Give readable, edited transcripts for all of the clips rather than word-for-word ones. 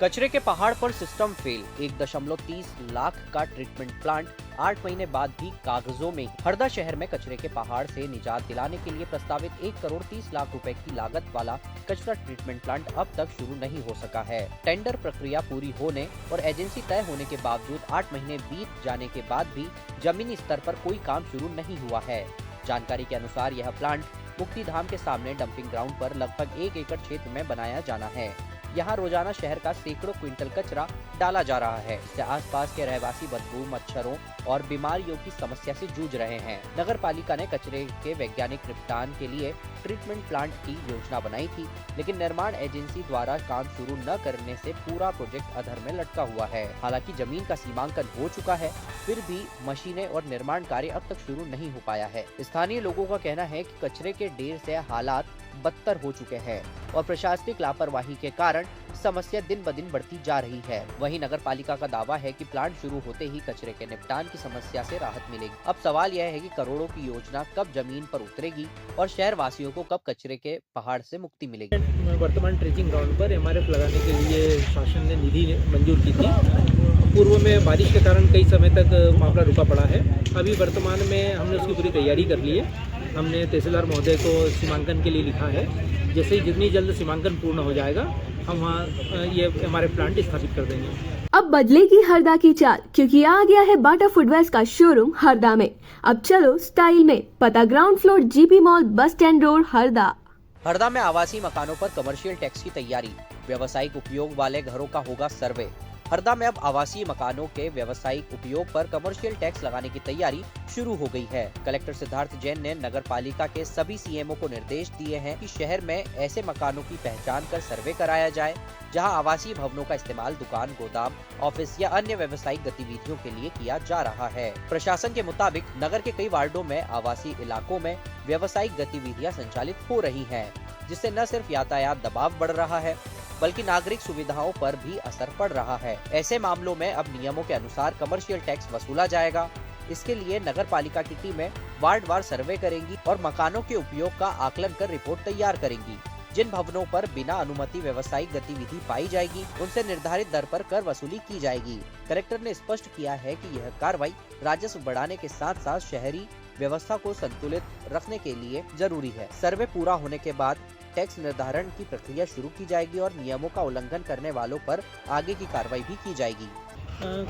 कचरे के पहाड़ पर सिस्टम फेल, 1.30 लाख का ट्रीटमेंट प्लांट 8 महीने बाद भी कागजों में। हरदा शहर में कचरे के पहाड़ से निजात दिलाने के लिए प्रस्तावित 1,30,00,000 रुपए की लागत वाला कचरा ट्रीटमेंट प्लांट अब तक शुरू नहीं हो सका है। टेंडर प्रक्रिया पूरी होने और एजेंसी तय होने के बावजूद 8 महीने बीत जाने के बाद भी जमीनी स्तर पर कोई काम शुरू नहीं हुआ है। जानकारी के अनुसार यह प्लांट मुक्तिधाम के सामने डंपिंग ग्राउंड पर लगभग 1 एकड़ क्षेत्र में बनाया जाना है। यहाँ रोजाना शहर का सैकड़ों क्विंटल कचरा डाला जा रहा है, जिससे आसपास के रहवासी बदबू, मच्छरों और बीमारियों की समस्या से जूझ रहे हैं। नगर पालिका ने कचरे के वैज्ञानिक निपटान के लिए ट्रीटमेंट प्लांट की योजना बनाई थी, लेकिन निर्माण एजेंसी द्वारा काम शुरू न करने से पूरा प्रोजेक्ट अधर में लटका हुआ है। हालांकि जमीन का सीमांकन हो चुका है, फिर भी मशीनें और निर्माण कार्य अब तक शुरू नहीं हो पाया है। स्थानीय लोगों का कहना है कि कचरे के ढेर से हालात बदतर हो चुके हैं और प्रशासनिक लापरवाही के कारण समस्या दिन ब दिन बढ़ती जा रही है। वहीं नगर पालिका का दावा है कि प्लांट शुरू होते ही कचरे के निपटान की समस्या से राहत मिलेगी। अब सवाल यह है कि करोड़ों की योजना कब जमीन पर उतरेगी और शहर वासियों को कब कचरे के पहाड़ से मुक्ति मिलेगी। वर्तमान ट्रेजिंग ग्राउंड पर MRF लगाने के लिए शासन ने निधि मंजूर की थी। पूर्व में बारिश के कारण कई समय तक मामला रुका पड़ा है। अभी वर्तमान में हमने उसकी पूरी तैयारी कर ली है। हमने तहसीलदार महोदय को सीमांकन के लिए लिखा है। जैसे ही जितनी जल्द सीमांकन पूर्ण हो जाएगा, हम वहाँ ये हमारे प्लांट स्थापित कर देंगे। अब बदलेगी हरदा की चाल, क्योंकि आ गया है बाटा फुटवेयर्स का शोरूम हरदा में। अब चलो स्टाइल में, पता ground floor GP mall, bus stand road, Harda. Harda में आवासीय मकानों पर कमर्शियल टैक्स की तैयारी, व्यावसायिक उपयोग वाले घरों का होगा सर्वे। हरदा में अब आवासीय मकानों के व्यावसायिक उपयोग पर कमर्शियल टैक्स लगाने की तैयारी शुरू हो गई है। कलेक्टर सिद्धार्थ जैन ने नगर पालिका के सभी CMO को निर्देश दिए हैं कि शहर में ऐसे मकानों की पहचान कर सर्वे कराया जाए, जहां आवासीय भवनों का इस्तेमाल दुकान, गोदाम, ऑफिस या अन्य व्यावसायिक गतिविधियों के लिए किया जा रहा है। प्रशासन के मुताबिक नगर के कई वार्डों में आवासीय इलाकों में व्यावसायिक गतिविधियां संचालित हो रही हैं, जिससे न सिर्फ यातायात दबाव बढ़ रहा है, बल्कि नागरिक सुविधाओं पर भी असर पड़ रहा है। ऐसे मामलों में अब नियमों के अनुसार कमर्शियल टैक्स वसूला जाएगा। इसके लिए नगर पालिका की टीमें वार्ड वार सर्वे करेंगी और मकानों के उपयोग का आकलन कर रिपोर्ट तैयार करेंगी। जिन भवनों पर बिना अनुमति व्यावसायिक गतिविधि पाई जाएगी, उनसे निर्धारित दर पर कर वसूली की जाएगी। कलेक्टर ने स्पष्ट किया है कि यह कार्रवाई राजस्व बढ़ाने के साथ साथ शहरी व्यवस्था को संतुलित रखने के लिए जरूरी है। सर्वे पूरा होने के बाद टैक्स निर्धारण की प्रक्रिया शुरू की जाएगी और नियमों का उल्लंघन करने वालों पर आगे की कार्रवाई भी की जाएगी।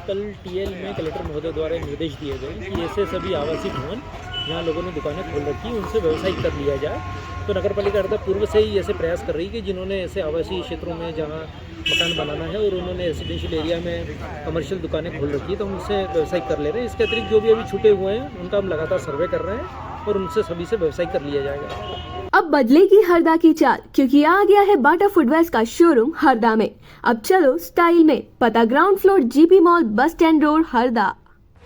कल TL में कलेक्टर महोदय द्वारा निर्देश दिए गए कि ऐसे सभी आवासीय भवन जहाँ लोगों ने दुकानें खोल रखी, उनसे व्यवसायिक कर लिया जाए। तो नगर पालिका हरदा पूर्व से ही ऐसे प्रयास कर रही है कि जिन्होंने ऐसे आवासीय क्षेत्रों में जहाँ मकान बनाना है और उन्होंने रेसिडेंशियल एरिया में कमर्शियल दुकानें खोल रखी है, तो हम उनसे व्यवसायिक कर ले रहे हैं। इसके अतिरिक्त जो भी अभी छूटे हुए हैं, उनका हम लगातार सर्वे कर रहे हैं और उनसे सभी से व्यवसायिक कर लिया जाएगा। अब बदलेगी हरदा की चाल, क्योंकि आ गया है बाटा फुटवेयर्स का शोरूम हरदा में। अब चलो स्टाइल में, पता ground floor GP mall, bus stand road, Harda.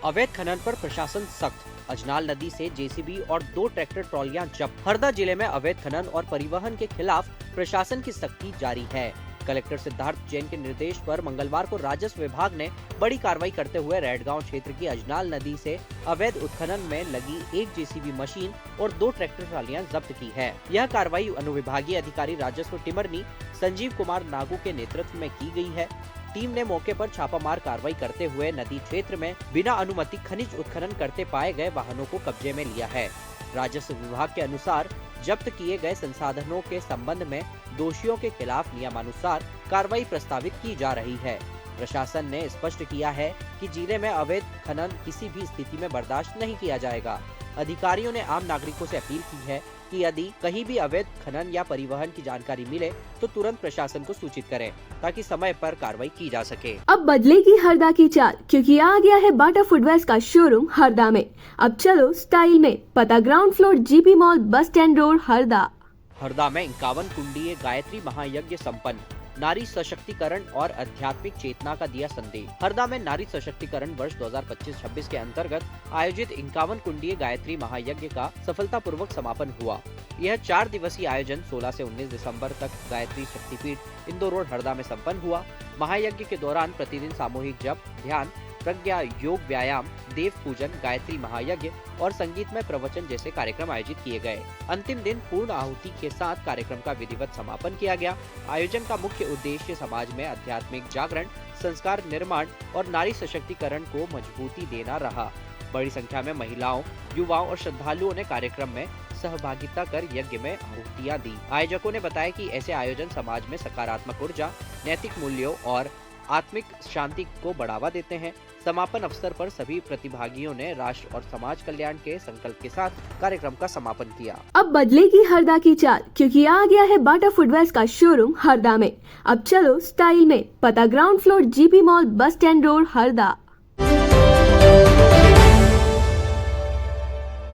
अवैध खनन पर प्रशासन सख्त, अजनाल नदी से JCB और 2 ट्रैक्टर ट्रॉलियां जब्त। हरदा जिले में अवैध खनन और परिवहन के खिलाफ प्रशासन की सख्ती जारी है। कलेक्टर सिद्धार्थ जैन के निर्देश पर मंगलवार को राजस्व विभाग ने बड़ी कार्रवाई करते हुए रेडगांव क्षेत्र की अजनाल नदी से अवैध उत्खनन में लगी 1 JCB मशीन और 2 ट्रैक्टर ट्रालियां जब्त की है। यह कार्रवाई अनुविभागीय अधिकारी राजस्व टिमरनी संजीव कुमार नागू के नेतृत्व में की गई है। टीम ने मौके पर छापामार कार्रवाई करते हुए नदी क्षेत्र में बिना अनुमति खनिज उत्खनन करते पाए गए वाहनों को कब्जे में लिया है। राजस्व विभाग के अनुसार जब्त किए गए संसाधनों के संबंध में दोषियों के खिलाफ नियमानुसार कार्रवाई प्रस्तावित की जा रही है। प्रशासन ने स्पष्ट किया है कि जिले में अवैध खनन किसी भी स्थिति में बर्दाश्त नहीं किया जाएगा। अधिकारियों ने आम नागरिकों से अपील की है कि यदि कहीं भी अवैध खनन या परिवहन की जानकारी मिले तो तुरंत प्रशासन को सूचित करें, ताकि समय पर कार्रवाई की जा सके। अब बदलेगी हरदा की चाल, क्योंकि आ गया है बाटा फुटवेयर्स का शोरूम हरदा में। अब चलो स्टाइल में, पता ground floor GP mall, bus stand road, Harda. Harda में 51 कुंडीय गायत्री महायज्ञ संपन्न, नारी सशक्तिकरण और आध्यात्मिक चेतना का दिया संदेश। हरदा में नारी सशक्तिकरण वर्ष 2025-26 के अंतर्गत आयोजित 51 कुंडीय गायत्री महायज्ञ का सफलतापूर्वक समापन हुआ। यह 4 दिवसीय आयोजन 16 से 19 दिसंबर तक गायत्री शक्तिपीठ इंदौर रोड हरदा में संपन्न हुआ। महायज्ञ के दौरान प्रतिदिन सामूहिक जप, ध्यान, प्रज्ञा योग व्यायाम, देव पूजन, गायत्री महायज्ञ और संगीतमय प्रवचन जैसे कार्यक्रम आयोजित किए गए। अंतिम दिन पूर्ण आहुति के साथ कार्यक्रम का विधिवत समापन किया गया। आयोजन का मुख्य उद्देश्य समाज में आध्यात्मिक जागरण, संस्कार निर्माण और नारी सशक्तिकरण को मजबूती देना रहा। बड़ी संख्या में महिलाओं, युवाओं और श्रद्धालुओं ने कार्यक्रम में सहभागिता कर यज्ञ में आहुतियां दी। आयोजकों ने बताया कि ऐसे आयोजन समाज में सकारात्मक ऊर्जा, नैतिक मूल्यों और आत्मिक शांति को बढ़ावा देते हैं। समापन अवसर पर सभी प्रतिभागियों ने राष्ट्र और समाज कल्याण के संकल्प के साथ कार्यक्रम का समापन किया। अब बदलेगी हरदा की चाल, क्योंकि आ गया है बाटा फुटवेयर्स का शोरूम हरदा में। अब चलो स्टाइल में, पता ground floor GP mall, bus stand road, Harda.